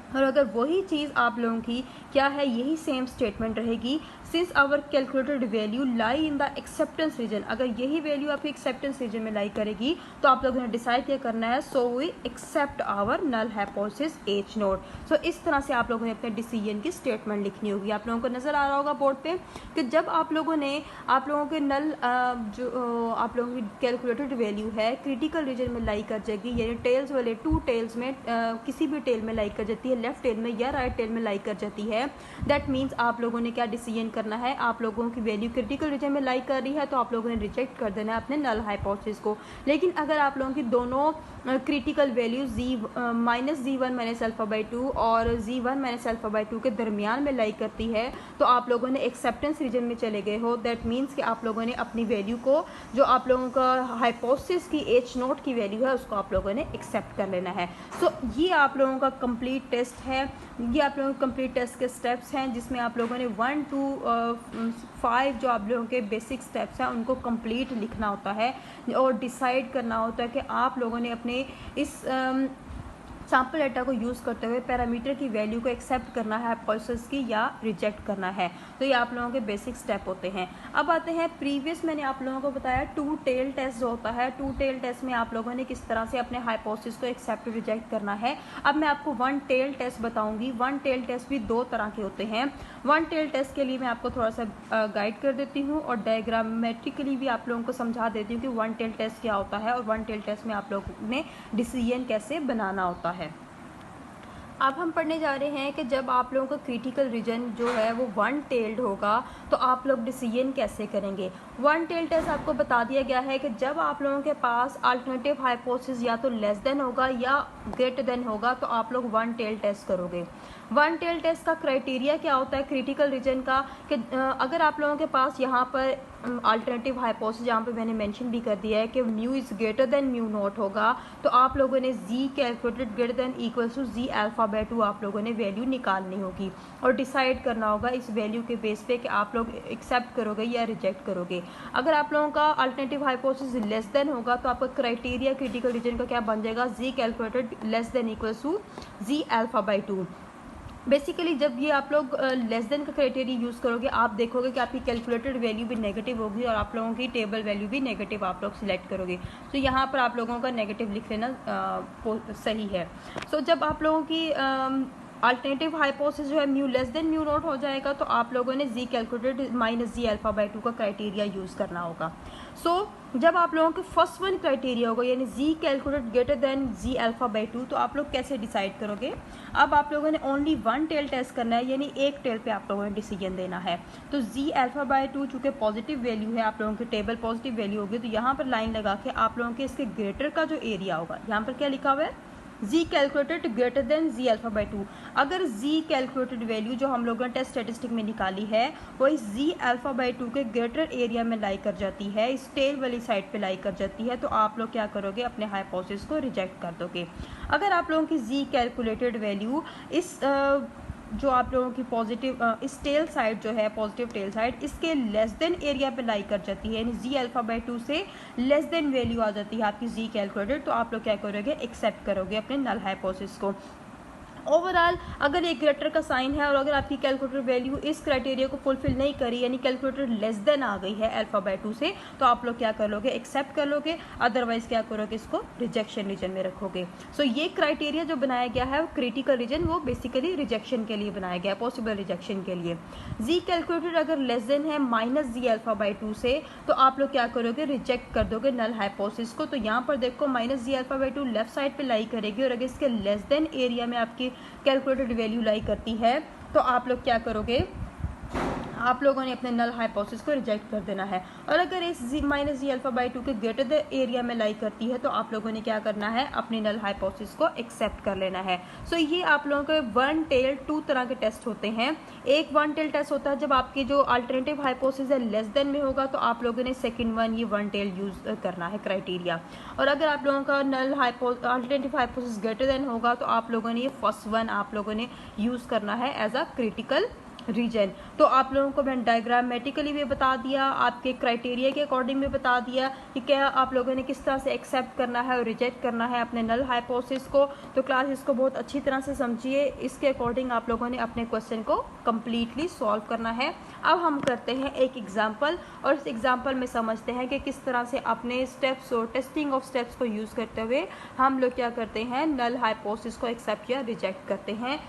और अगर वही चीज़ आप लोगों की क्या है, यही सेम स्टेटमेंट रहेगी, since our calculated value lie in the acceptance region, अगर यही वैल्यू आपकी एक्सेप्टेंस रीजन में लाई करेगी तो आप लोगों ने डिसाइड क्या करना है, so we accept our null hypothesis H naught. So इस तरह से आप लोगों ने अपने डिसीजन की स्टेटमेंट लिखनी होगी। आप लोगों को नजर आ रहा होगा बोर्ड पे कि जब आप लोगों ने आप लोगों के नल जो आप लोगों की कैलकुलेटेड वैल्यू है क्रिटिकल रीजन में लाई कर जाएगी, यानी टेल्स वाले टू टेल्स में किसी भी टेल में लाई कर जाती है, लेफ्ट टेल में या राइट टेल में लाई कर जाती है, दैट मीन्स आप लोगों ने क्या डिसीजन करना है, आप लोगों की वैल्यू क्रिटिकल रीजन में लाई कर रही है तो आप लोगों ने रिजेक्ट कर देना है अपने नल हाइपोथेसिस को। लेकिन अगर आप लोगों की दोनों critical value minus G1 minus alpha by 2 और जी1 माइनस अल्फा बाई 2 के दरमियान में लाई करती है तो आप लोगों ने एक्सेप्टेंस रीजन में चले गए हो। दैट मीन्स कि आप लोगों ने अपनी वैल्यू को, जो आप लोगों का हाइपोथेसिस की एच नोट की वैल्यू है, उसको आप लोगों ने एक्सेप्ट कर लेना है। सो ये आप लोगों का कंप्लीट टेस्ट है, ये आप लोगों के कंप्लीट टेस्ट के स्टेप्स हैं, जिसमें आप लोगों ने 1 to 5 जो आप लोगों के बेसिक स्टेप्स हैं उनको कंप्लीट लिखना होता है और डिसाइड करना होता है कि आप लोगों ने अपने इस सैम्पल डाटा को यूज़ करते हुए पैरामीटर की वैल्यू को एक्सेप्ट करना है हाइपोथेसिस की या रिजेक्ट करना है। तो ये आप लोगों के बेसिक स्टेप होते हैं। अब आते हैं प्रीवियस मैंने आप लोगों को बताया टू टेल टेस्ट जो होता है, टू टेल टेस्ट में आप लोगों ने किस तरह से अपने हाइपोथेसिस को एक्सेप्ट रिजेक्ट करना है। अब मैं आपको वन टेल टेस्ट बताऊंगी। वन टेल टेस्ट भी दो तरह के होते हैं। वन टेल टेस्ट के लिए मैं आपको थोड़ा सा गाइड कर देती हूँ और डायग्रामेट्रिकली भी आप लोगों को समझा देती हूँ कि वन टेल टेस्ट क्या होता है और वन टेल टेस्ट में आप लोगों ने डिसीजन कैसे बनाना होता है। अब हम पढ़ने जा रहे हैं कि जब आप लोगों का क्रिटिकल रीजन जो है वो वन टेल्ड होगा तो आप लोग डिसीजन कैसे करेंगे। वन टेल टेस्ट आपको बता दिया गया है कि जब आप लोगों के पास अल्टरनेटिव हाइपोथेसिस या तो लेस देन होगा या ग्रेटर देन होगा तो आप लोग वन टेल टेस्ट करोगे। वन टेल टेस्ट का क्राइटेरिया क्या होता है क्रिटिकल रीजन का, कि अगर आप लोगों के पास यहाँ पर अल्टरनेटिव हाइपोथेसिस जहाँ पे मैंने मेंशन भी कर दिया है कि mu is greater than mu naught होगा तो आप लोगों ने Z calculated greater than equal to Z alpha by 2 आप लोगों ने वैल्यू निकालनी होगी और डिसाइड करना होगा इस वैल्यू के बेस पे कि आप लोग एक्सेप्ट करोगे या रिजेक्ट करोगे। अगर आप लोगों का अल्टरनेटिव हाइपोथेसिस लेस देन होगा तो आपका क्राइटेरिया क्रिटिकल रीजन का क्या बन जाएगा, Z calculated less than equal to Z alpha by 2। Basically जब ये आप लोग लेस देन का क्राइटेरिया यूज़ करोगे आप देखोगे कि आपकी कैलकुलेटेड वैल्यू भी नेगेटिव होगी और आप लोगों की टेबल वैल्यू भी नेगेटिव आप लोग सिलेक्ट करोगे। तो यहाँ पर आप लोगों का नेगेटिव लिख लेना सही है। सो जब आप लोगों की अल्टरनेटिव हाइपोथेसिस जो है mu less than mu naught हो जाएगा तो आप लोगों ने Z calculated minus Z alpha by 2 का क्राइटेरिया यूज़ करना होगा। सो जब आप लोगों के फर्स्ट वन क्राइटेरिया होगा यानी Z calculated greater than Z alpha by 2 तो आप लोग कैसे डिसाइड करोगे। अब आप लोगों ने ओनली वन टेल टेस्ट करना है यानी एक टेल पे आप लोगों ने डिसीजन देना है। तो जी अल्फा बाय 2 चूँकि पॉजिटिव वैल्यू है, आप लोगों की टेबल पॉजिटिव वैल्यू होगी तो यहाँ पर लाइन लगा के आप लोगों के इसके ग्रेटर का जो एरिया होगा, यहाँ पर क्या लिखा हुआ है, Z calculated greater than Z alpha by 2। अगर जी कैलकुलेटेड वैल्यू जो हम लोगों ने टेस्ट स्टैटिस्टिक में निकाली है वो इस जी अल्फा बाय 2 के ग्रेटर एरिया में लाई कर जाती है, इस टेल वाली साइड पे लाई कर जाती है, तो आप लोग क्या करोगे, अपने हाइपोथेसिस को रिजेक्ट कर दोगे। अगर आप लोगों की जी कैलकुलेटेड वैल्यू इस जो आप लोगों की पॉजिटिव इस टेल साइड जो है पॉजिटिव टेल साइड इसके लेस देन एरिया पे लाई कर जाती है यानी जी अल्फा बाय 2 से लेस देन वैल्यू आ जाती है आपकी जी कैलकुलेटेड, तो आप लोग क्या करोगे, एक्सेप्ट करोगे अपने नल हाइपोथेसिस को। ओवरऑल अगर एक ग्रेटर का साइन है और अगर आपकी कैलकुलेटर वैल्यू इस क्राइटेरिया को फुलफिल नहीं करी, यानी कैलकुलेटर लेस देन आ गई है अल्फ़ा/2 से, तो आप लोग क्या कर लोगे, एक्सेप्ट कर लोगे, अदरवाइज क्या करोगे, इसको रिजेक्शन रीजन में रखोगे। सो ये क्राइटेरिया जो बनाया गया है क्रिटिकल रीजन, वो बेसिकली रिजेक्शन के लिए बनाया गया है, पॉसिबल रिजेक्शन के लिए। जी कैलकुलेटर अगर लेस देन है -g अल्फ़ा/2 से, तो आप लोग क्या करोगे, रिजेक्ट कर दोगे नल हाइपोथेसिस को। तो यहाँ पर देखो -g अल्फ़ा/2 लेफ्ट साइड पे लाई करेगी, और अगर इसके लेस देन एरिया में आपकी कैलकुलेटेड वैल्यू लाई करती है, तो आप लोग क्या करोगे, आप लोगों ने अपने नल हाइपोथेसिस को रिजेक्ट कर देना है। और अगर इस -g अल्फ़ा/2 के ग्रेटर द एरिया में लाई करती है, तो आप लोगों ने क्या करना है, अपनी नल हाइपोथेसिस को एक्सेप्ट कर लेना है। सो ये आप लोगों के वन टेल 2 तरह के टेस्ट होते हैं। एक वन टेल टेस्ट होता है जब आपकी जो अल्टरनेटिव हाइपोथेसिस है लेस देन में होगा, तो आप लोगों ने सेकंड वन, ये वन टेल यूज करना है क्राइटेरिया। और अगर आप लोगों का नल अल्टरनेटिव हाइपोथेसिस ग्रेटर देन होगा, तो आप लोगों ने ये फर्स्ट वन आप लोगों ने यूज करना है एज अ क्रिटिकल रीजन। तो आप लोगों को मैंने डायग्रामेटिकली भी बता दिया, आपके क्राइटेरिया के अकॉर्डिंग भी बता दिया कि क्या आप लोगों ने किस तरह से एक्सेप्ट करना है और रिजेक्ट करना है अपने नल हाइपोथेसिस को। तो क्लास इसको बहुत अच्छी तरह से समझिए, इसके अकॉर्डिंग आप लोगों ने अपने क्वेश्चन को कम्प्लीटली सॉल्व करना है। अब हम करते हैं एक एग्जाम्पल, और इस एग्जाम्पल में समझते हैं कि किस तरह से अपने स्टेप्स और टेस्टिंग ऑफ स्टेप्स को यूज़ करते हुए हम लोग क्या करते हैं, नल हाइपोथेसिस को एक्सेप्ट या रिजेक्ट करते हैं।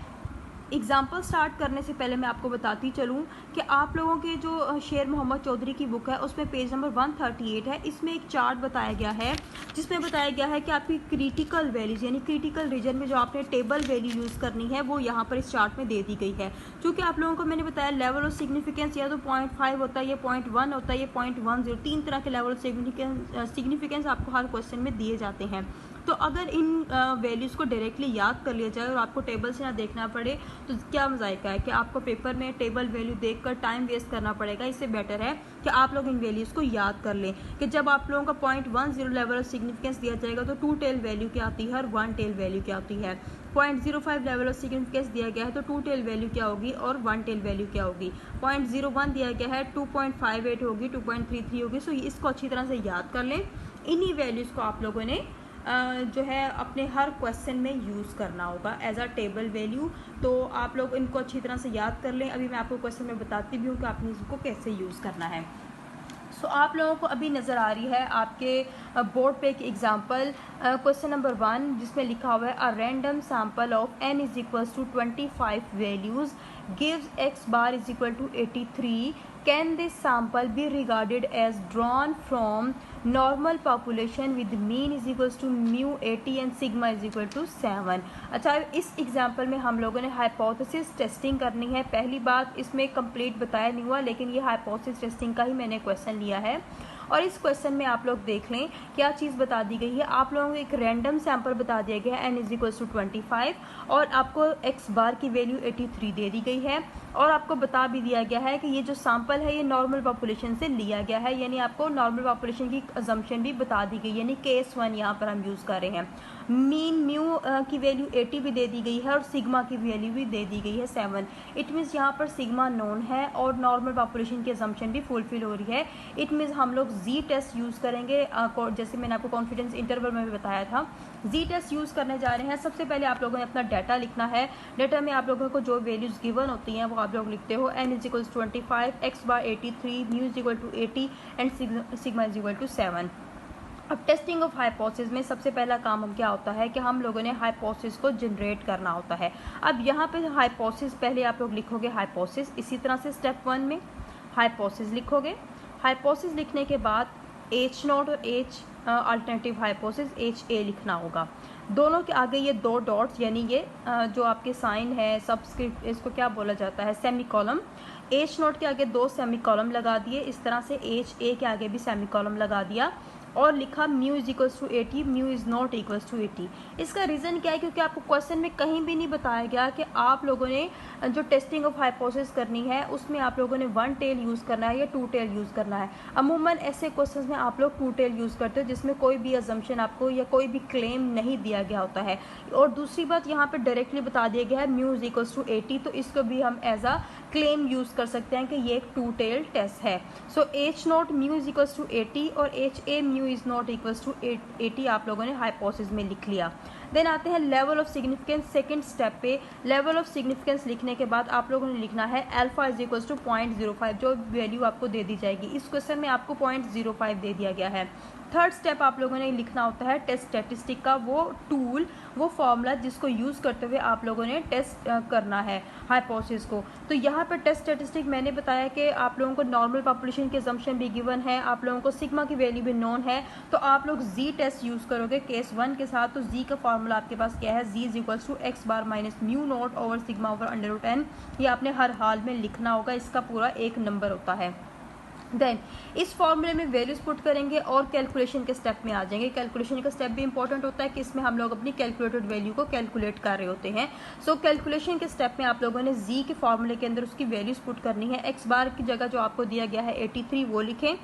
एग्जाम्पल स्टार्ट करने से पहले मैं आपको बताती चलूँ कि आप लोगों के जो शेर मोहम्मद चौधरी की बुक है, उसमें पेज नंबर 138 है। इसमें एक चार्ट बताया गया है जिसमें बताया गया है कि आपकी क्रिटिकल वैल्यूज यानी क्रिटिकल रीजन में जो आपने टेबल वैल्यू यूज़ करनी है, वो यहाँ पर इस चार्ट में दे दी गई है। क्योंकि आप लोगों को मैंने बताया लेवल ऑफ सिग्निफिकेंस या तो 0.5 होता है, या 0.1 होता है, या 0.10, 3 तरह के लेवल ऑफ सिग्निफिकेंस आपको हर क्वेश्चन में दिए जाते हैं। तो अगर इन वैल्यूज़ को डायरेक्टली याद कर लिया जाए और आपको टेबल से ना देखना पड़े, तो क्या मज़ायका है कि आपको पेपर में टेबल वैल्यू देखकर टाइम वेस्ट करना पड़ेगा। इससे बेटर है कि आप लोग इन वैल्यूज़ को याद कर लें कि जब आप लोगों का 0.10 लेवल ऑफ सिग्निफिकेंस दिया जाएगा, तो 2 टेल वैल्यू क्या आती है और 1 टेल वैल्यू क्या आती है। 0.05 लेवल ऑफ सिग्निफिकेंस दिया गया है, तो 2 टेल वैल्यू क्या होगी और 1 टेल वैल्यू क्या होगी। 0.01 दिया गया है, 2.58 होगी, 2.33 होगी। सो इसको अच्छी तरह से याद कर लें। इन्हीं वैल्यूज़ को आप लोगों ने जो है अपने हर क्वेश्चन में यूज़ करना होगा एज अ टेबल वैल्यू। तो आप लोग इनको अच्छी तरह से याद कर लें। अभी मैं आपको क्वेश्चन में बताती भी हूँ कि आपने इसको कैसे यूज़ करना है। सो आप लोगों को अभी नज़र आ रही है आपके बोर्ड पे एक एग्जांपल, क्वेश्चन नंबर 1, जिसमें लिखा हुआ है a random sample of n is equals to 25 values gives x bar is equal to 83। Can this sample be regarded as drawn from normal population with mean is equals to mu 80 and sigma is equal to 7। अच्छा, इस example में हम लोगों ने hypothesis testing करनी है। पहली बात, इसमें कंप्लीट बताया नहीं हुआ, लेकिन ये हाइपोथेसिस टेस्टिंग का ही मैंने क्वेश्चन लिया है। और इस क्वेश्चन में आप लोग देख लें क्या चीज़ बता दी गई है। आप लोगों को एक रैंडम सैंपल बता दिया गया है n इज इक्वल्स टू 25, और आपको x बार की वैल्यू 83 दे दी गई है, और आपको बता भी दिया गया है कि ये जो सैंपल है ये नॉर्मल पॉपुलेशन से लिया गया है, यानी आपको नॉर्मल पॉपुलेशन की अजम्पशन भी बता दी गई, यानी केस 1 यहाँ पर हम यूज़ कर रहे हैं। मीन म्यू की वैल्यू 80 भी दे दी गई है और सिग्मा की वैल्यू भी दे दी गई है 7। इट मीन्स यहाँ पर सिग्मा नोन है और नॉर्मल पॉपुलेशन की अजम्पशन भी फुलफिल हो रही है। इट मीन्स हम लोग जी टेस्ट यूज़ करेंगे, जैसे मैंने आपको कॉन्फिडेंस इंटरवल में भी बताया था। जी टेस्ट यूज़ करने जा रहे हैं। सबसे पहले आप लोगों ने अपना डाटा लिखना है। डाटा में आप लोगों को जो वैल्यूज़ गिवन होती हैं वो आप लोग लिखते हो। n is equals 25, x bar 83, mu is equal to 80 and sigma is equal to 7। अब टेस्टिंग ऑफ हाइपोथेसिस में सबसे पहला काम हम क्या होता है कि हम लोगों ने हाइपोथेसिस को जनरेट करना होता है। अब यहाँ पे हाइपोथेसिस पहले आप लोग लिखोगे हाइपोथेसिस, इसी तरह से स्टेप 1 में हाइपोथेसिस लिखोगे। हाइपोथेसिस लिखने के बाद H0 और H अल्टरनेटिव हाइपोथेसिस HA लिखना होगा। दोनों के आगे ये 2 डॉट्स, यानी ये जो आपके साइन है सबस्क्रिप्ट, इसको क्या बोला जाता है, सेमी कॉलम। H0 के आगे 2 सेमी कॉलम लगा दिए, इस तरह से HA के आगे भी सेमी कॉलम लगा दिया, और लिखा mu is equals to 80, mu is not equals to 80। इसका रीज़न क्या है, क्योंकि आपको क्वेश्चन में कहीं भी नहीं बताया गया कि आप लोगों ने जो टेस्टिंग ऑफ हाइपोथेसिस करनी है उसमें आप लोगों ने 1 टेल यूज़ करना है या 2 टेल यूज़ करना है। अमूमन ऐसे क्वेश्चन में आप लोग 2 टेल यूज़ करते हो जिसमें कोई भी अजम्पशन आपको या कोई भी क्लेम नहीं दिया गया होता है। और दूसरी बात, यहाँ पर डायरेक्टली बता दिया गया है म्यू इज इक्वल्स टू 80, तो इसको भी हम एज अ क्लेम यूज़ कर सकते हैं कि ये एक 2 टेल टेस्ट है। So H0 mu is equals to 80 और HA mu is not equals to 80 आप लोगों ने हाइपोथेसिस में लिख लिया। देन आते हैं level of significance. Second step पे लेवल ऑफ सिग्निफिकेंस लिखने के बाद आप लोगों ने लिखना है अल्फा इज इक्वल्स टू 0.05, जो वैल्यू आपको दे दी जाएगी। इस क्वेश्चन में आपको 0.05 दे दिया गया है। थर्ड स्टेप आप लोगों ने लिखना होता है टेस्ट स्टैटिस्टिक का वो टूल, वो फॉर्मूला जिसको यूज़ करते हुए आप लोगों ने टेस्ट करना है हाइपोथेसिस को। तो यहाँ पर टेस्ट स्टैटिस्टिक मैंने बताया कि आप लोगों को नॉर्मल पॉपुलेशन के असम्पशन भी गिवन है, आप लोगों को सिग्मा की वैल्यू भी नोन है, तो आप लोग जी टेस्ट यूज़ करोगे केस 1 के साथ। तो जी का फॉर्मूला आपके पास क्या है, Z is equals to x bar minus mu naught over sigma over under root n. ये आपने हर हाल में लिखना होगा, इसका पूरा एक नंबर होता है। देन इस फॉर्मूले में वैल्यूज पुट करेंगे और कैलकुलेशन के स्टेप में आ जाएंगे। कैलकुलेशन का स्टेप भी इंपॉर्टेंट होता है कि इसमें हम लोग अपनी कैलकुलेटेड वैल्यू को कैलकुलेट कर रहे होते हैं। सो कैलकुलेशन के स्टेप में आप लोगों ने जी के फॉर्मूले के अंदर उसकी वैल्यूज पुट करनी है। एक्स बार की जगह जो आपको दिया गया है 83 वो लिखें,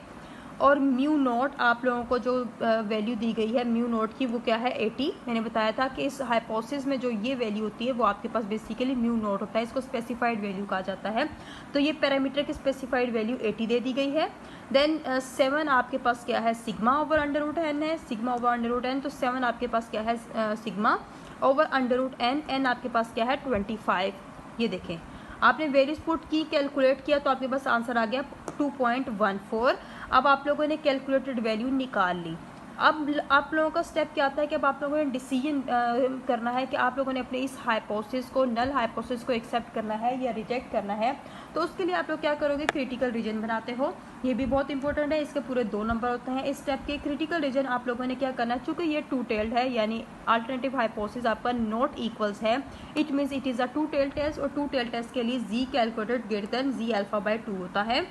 और म्यू नोट आप लोगों को जो वैल्यू दी गई है म्यू नोट की वो क्या है 80। मैंने बताया था कि इस हाइपोथेसिस में जो ये वैल्यू होती है वो आपके पास बेसिकली म्यू नोट होता है, इसको स्पेसिफाइड वैल्यू कहा जाता है। तो ये पैरामीटर की स्पेसिफाइड वैल्यू 80 दे दी गई है। देन 7 आपके पास क्या है, sigma over under root n है, sigma over under root n. तो 7 आपके पास क्या है, sigma over under root n, n आपके पास क्या है 25। ये देखें आपने वैल्यूज पुट की, कैलकुलेट किया, तो आपके पास आंसर आ गया 2.14। अब आप लोगों ने कैलकुलेटेड वैल्यू निकाल ली। अब आप लोगों का स्टेप क्या आता है कि अब आप लोगों ने डिसीजन करना है कि आप लोगों ने अपने इस हाइपोथेसिस को, नल हाइपोथेसिस को एक्सेप्ट करना है या रिजेक्ट करना है। तो उसके लिए आप लोग क्या करोगे, क्रिटिकल रीजन बनाते हो। ये भी बहुत इंपॉर्टेंट है, इसके पूरे 2 नंबर होते हैं। इस स्टेप के क्रिटिकल रीजन आप लोगों ने क्या करना है, चूंकि ये टू टेल्ड है यानी अल्टरनेटिव हाइपोथेसिस आपका नॉट इक्वल्स है, it means it is a two tailed test, और टू टेल्ड टेस्ट के लिए Z calculated greater than Z alpha by 2 होता है।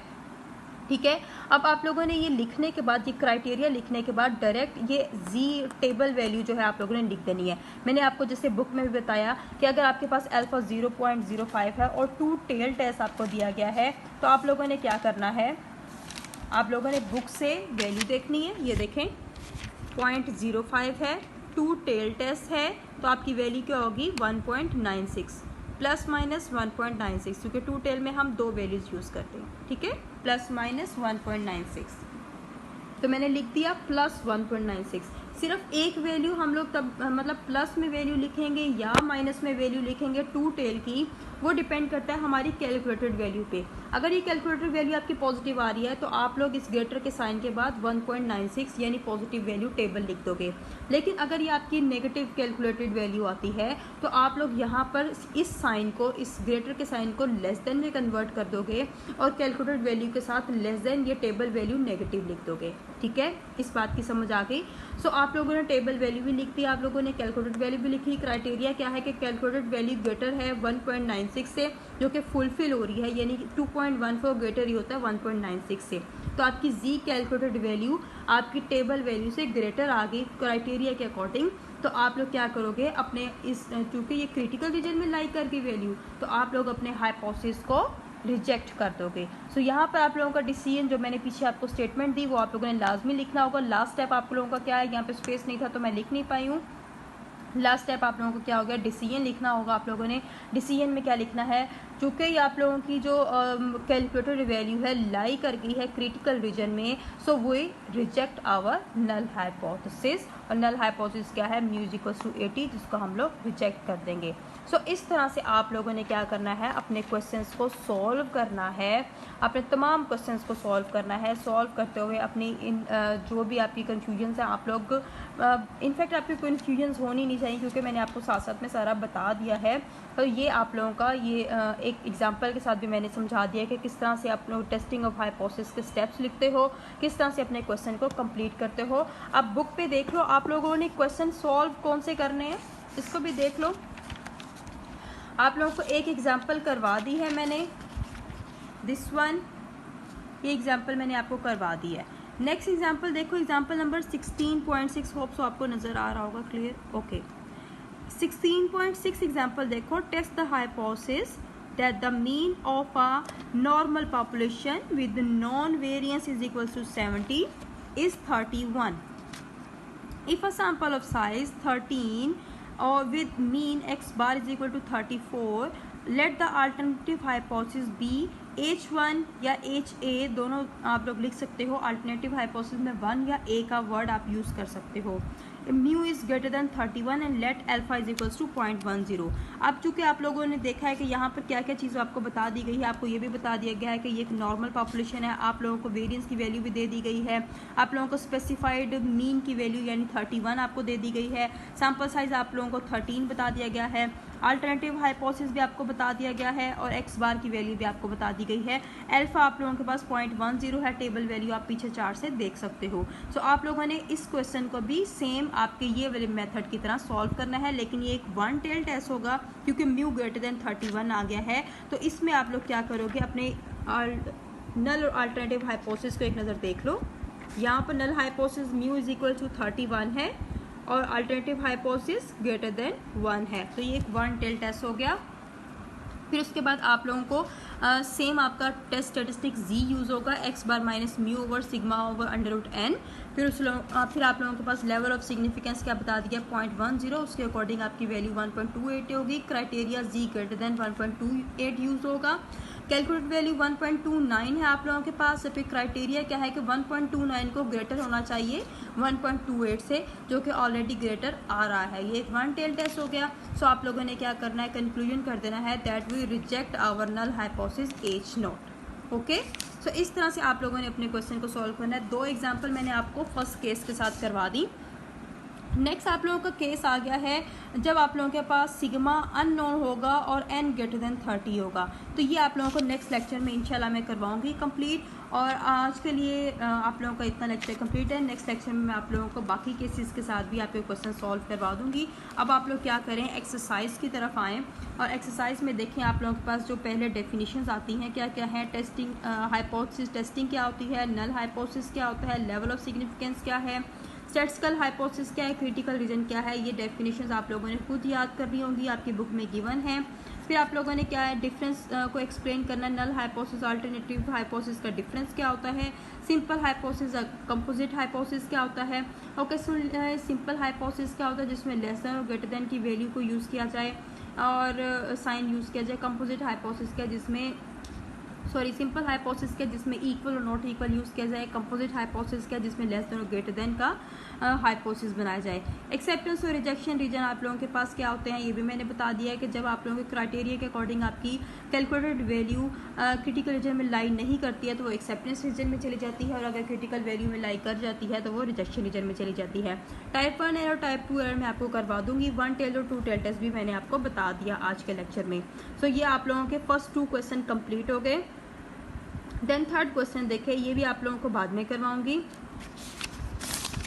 ठीक है, अब आप लोगों ने ये लिखने के बाद, ये क्राइटेरिया लिखने के बाद डायरेक्ट ये जी टेबल वैल्यू जो है आप लोगों ने लिख देनी है। मैंने आपको जैसे बुक में भी बताया कि अगर आपके पास अल्फा 0.05 है और टू टेल टेस्ट आपको दिया गया है, तो आप लोगों ने क्या करना है, आप लोगों ने बुक से वैल्यू देखनी है। ये देखें 0.05 है, टू टेल टेस्ट है, तो आपकी वैल्यू क्या होगी 1.96 प्लस माइनस 1.96, क्योंकि टू टेल में हम 2 वैल्यूज यूज़ करते हैं। ठीक है, प्लस माइनस 1.96, तो मैंने लिख दिया प्लस 1.96। सिर्फ एक वैल्यू हम लोग तब मतलब प्लस में वैल्यू लिखेंगे या माइनस में वैल्यू लिखेंगे टू टेल की, वो डिपेंड करता है हमारी कैलकुलेटेड वैल्यू पे। अगर ये कैलकुलेटेड वैल्यू आपकी पॉजिटिव आ रही है तो आप लोग इस ग्रेटर के साइन के बाद 1.96 यानी पॉजिटिव वैल्यू टेबल लिख दोगे। लेकिन अगर ये आपकी नेगेटिव कैलकुलेटेड वैल्यू आती है तो आप लोग यहाँ पर इस साइन को, इस ग्रेटर के साइन को लेस देन में कन्वर्ट कर दोगे और कैलकुलेटेड वैल्यू के साथ लेस देन ये टेबल वैल्यू नेगेटिव लिख दोगे। ठीक है, इस बात की समझ आ गई। सो आप लोगों ने टेबल वैल्यू भी लिख दी, आप लोगों ने कैलकुलेटेड वैल्यू भी लिखी। क्राइटेरिया क्या है कि कैलकुलेटेड वैल्यू ग्रेटर है 1.96 से, जो कि फुलफिल हो रही है, यानी कि 2.14 ग्रेटर ही होता है 1.96 से। तो आपकी जी कैलकुलेटेड वैल्यू आपकी टेबल वैल्यू से ग्रेटर आ गई क्राइटेरिया के अकॉर्डिंग। तो आप लोग क्या करोगे, अपने इस, चूँकि ये क्रिटिकल रीजन में लाई करके वैल्यू, तो आप लोग अपने हाइपोथेसिस को रिजेक्ट कर दोगे। सो यहाँ पर आप लोगों का डिसीजन, जो मैंने पीछे आपको स्टेटमेंट दी, वो आप लोगों ने लाजमी लिखना होगा। लास्ट स्टेप आप लोगों का क्या है, यहाँ पे स्पेस नहीं था तो मैं लिख नहीं पाई हूँ। लास्ट स्टेप आप लोगों को क्या हो गया, डिसीजन लिखना होगा। आप लोगों ने डिसीजन में क्या लिखना है, चूँकि आप लोगों की जो कैलकुलेटेड वैल्यू है लाई कर गई है क्रिटिकल रीजन में, so we reject our null hypothesis. और नल हाइपोथेसिस क्या है, म्यू इज इक्वल्स टू 80, जिसको हम लोग रिजेक्ट कर देंगे। सो इस तरह से आप लोगों ने क्या करना है, अपने क्वेश्चंस को सॉल्व करना है, अपने तमाम क्वेश्चंस को सॉल्व करना है। सॉल्व करते हुए अपनी इन जो भी आपकी कन्फ्यूजन्स हैं, आप लोग इनफैक्ट आपकी कन्फ्यूजन्स होनी नहीं चाहिए, क्योंकि मैंने आपको साथ साथ में सारा बता दिया है। तो ये आप लोगों का ये एक एग्जांपल के साथ भी मैंने समझा दिया कि किस तरह से आप लोग टेस्टिंग ऑफ हाइपोथेसिस के स्टेप्स लिखते हो, किस तरह से अपने क्वेश्चन को कंप्लीट करते हो। अब बुक पे देख लो, आप लोगों ने क्वेश्चन सॉल्व कौन से करने हैं, इसको भी देख लो। आप लोगों को एक एग्जांपल करवा दी है मैंने, दिस वन, ये एग्जांपल मैंने आपको करवा दी है। नेक्स्ट एग्जांपल देखो, एग्जांपल नंबर 16.6, होप सो आपको नज़र आ रहा होगा क्लियर। ओके, 16.6 एग्जांपल देखो, test the hypothesis that the mean of a normal population with non variance is equals to 70 is 31. If a sample of size 13 or with mean x bar is equal to 34, let the alternative hypothesis be H1 या HA दोनों आप लोग लिख सकते हो। Alternative hypothesis में 1 या A का वर्ड आप यूज़ कर सकते हो। Mu is greater than 31 and let alpha is equals to 0.10। अब चूँकि आप लोगों ने देखा है कि यहाँ पर क्या क्या चीज़ें आपको बता दी गई है, आपको ये भी बता दिया गया है कि ये एक नॉर्मल पॉपुलेशन है, आप लोगों को वेरिएंस की वैल्यू भी दे दी गई है, आप लोगों को स्पेसिफाइड मीन की वैल्यू यानी 31 आपको दे दी गई है, सैम्पल साइज आप लोगों को 13 बता दिया गया है, अल्टरनेटिव हाइपोथेसिस भी आपको बता दिया गया है और एक्स बार की वैल्यू भी आपको बता दी गई है। अल्फा आप लोगों के पास 0.10 है, टेबल वैल्यू आप पीछे चार्ट से देख सकते हो। सो आप लोगों ने इस क्वेश्चन को भी सेम आपके ये वाले मेथड की तरह सॉल्व करना है, लेकिन ये एक वन टेल टेस्ट होगा क्योंकि म्यू ग्रेटर देन 31 आ गया है। तो इसमें आप लोग क्या करोगे, अपने नल और अल्टरनेटिव हाइपोथेसिस को एक नज़र देख लो। यहाँ पर null hypothesis mu is equal to 31 है और अल्टरनेटिव हाइपोथेसिस ग्रेटर देन 1 है। तो ये एक वन टेल टेस्ट हो गया। फिर उसके बाद आप लोगों को सेम आपका टेस्ट स्टेटिस्टिक जी यूज़ होगा, x bar minus mu over sigma over √n। फिर आप लोगों के पास लेवल ऑफ सिग्निफिकेंस क्या बता दिया 0.10, उसके अकॉर्डिंग आपकी वैल्यू 1.28 होगी। क्राइटेरिया जी ग्रेटर देन 1.28 यूज़ होगा। कैलकुलेट वैल्यू 1.29 है आप लोगों के पास। फिर क्राइटेरिया क्या है कि 1.29 को ग्रेटर होना चाहिए 1.28 से, जो कि ऑलरेडी ग्रेटर आ रहा है। ये एक वन टेल टेस्ट हो गया। सो आप लोगों ने क्या करना है, कंक्लूजन कर देना है that we reject our null hypothesis H0। Okay, so इस तरह से आप लोगों ने अपने क्वेश्चन को सॉल्व करना है। 2 एग्जाम्पल मैंने आपको फर्स्ट केस के साथ करवा दी। नेक्स्ट आप लोगों का केस आ गया है जब आप लोगों के पास सिग्मा अननोन होगा और n ग्रेटर देन 30 होगा। तो ये आप लोगों को नेक्स्ट लेक्चर में इंशाल्लाह मैं करवाऊंगी कंप्लीट। और आज के लिए आप लोगों का इतना लेक्चर कंप्लीट है। नेक्स्ट लेक्चर में मैं आप लोगों को बाकी केसेस के साथ भी आपके क्वेश्चन सॉल्व करवा दूंगी। अब आप लोग क्या करें, एक्सरसाइज की तरफ आएँ और एक्सरसाइज में देखें आप लोगों के पास जो पहले डेफिनेशंस आती हैं क्या क्या है। टेस्टिंग हाइपोथेसिस टेस्टिंग क्या होती है, नल हाइपोथेसिस क्या होता है, लेवल ऑफ सिग्निफिकेंस क्या है, स्टैटिस्टिकल हाइपोथेसिस क्या है, क्रिटिकल रीजन क्या है। ये डेफिनेशंस आप लोगों ने खुद याद करनी होंगी, आपकी बुक में गिवन है। फिर आप लोगों ने क्या है, डिफरेंस को एक्सप्लेन करना, नल हाइपोथेसिस अल्टरनेटिव हाइपोथेसिस का डिफरेंस क्या होता है, सिंपल हाइपोथेसिस कंपोजिट हाइपोथेसिस क्या होता है। ओके, सिंपल हाइपोथेसिस क्या होता है जिसमें लेस देन और ग्रेटर देन की वैल्यू को यूज़ किया जाए और साइन यूज़ किया जाए। कंपोजिट हाइपोथेसिस क्या जिसमें सिंपल हाइपोथेसिस क्या जिसमें इक्वल और नॉट इक्वल यूज़ किया जाए। कंपोजिट हाइपोथेसिस क्या जिसमें लेस देन और ग्रेटर देन का हाइपोथेसिस बनाया जाए। एक्सेप्टेंस और रिजेक्शन रीजन आप लोगों के पास क्या होते हैं ये भी मैंने बता दिया है कि जब आप लोगों के क्राइटेरिया के अकॉर्डिंग आपकी कैलकुलेटेड वैल्यू क्रिटिकल रीजन में लाई नहीं करती है तो वो एक्सेप्टेंस रीजन में चली जाती है, और अगर क्रिटिकल वैल्यू में लाई कर जाती है तो वो रिजेक्शन रीजन में चली जाती है। टाइप 1 एरर टाइप 2 एरर मैं आपको करवा दूंगी। 1 टेल और 2 टेल टेस्ट भी मैंने आपको बता दिया आज के लेक्चर में। सो ये आप लोगों के फर्स्ट 2 क्वेश्चन कंप्लीट हो गए। देन थर्ड क्वेश्चन देखें, ये भी आप लोगों को बाद में करवाऊंगी।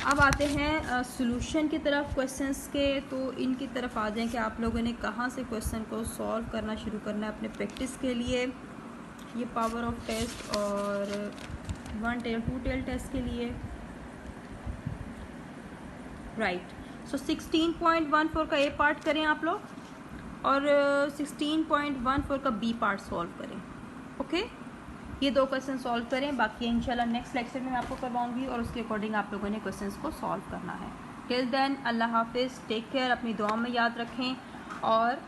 अब आते हैं सॉल्यूशन की तरफ क्वेश्चंस के। तो इनकी तरफ आ जाएं कि आप लोगों ने कहाँ से क्वेश्चन को सॉल्व करना शुरू करना है अपने प्रैक्टिस के लिए। ये पावर ऑफ टेस्ट और 1 टेल 2 टेल टेस्ट के लिए राइट। सो 16.14 का ए पार्ट करें आप लोग और 16.14 का बी पार्ट सॉल्व करें। ओके, ये 2 क्वेश्चन सॉल्व करें, बाकी इंशाल्लाह नेक्स्ट लेक्चर में मैं आपको करवाऊंगी और उसके अकॉर्डिंग आप लोगों ने क्वेश्चंस को सॉल्व करना है। टिल देन अल्लाह हाफिज़, टेक केयर, अपनी दुआ में याद रखें और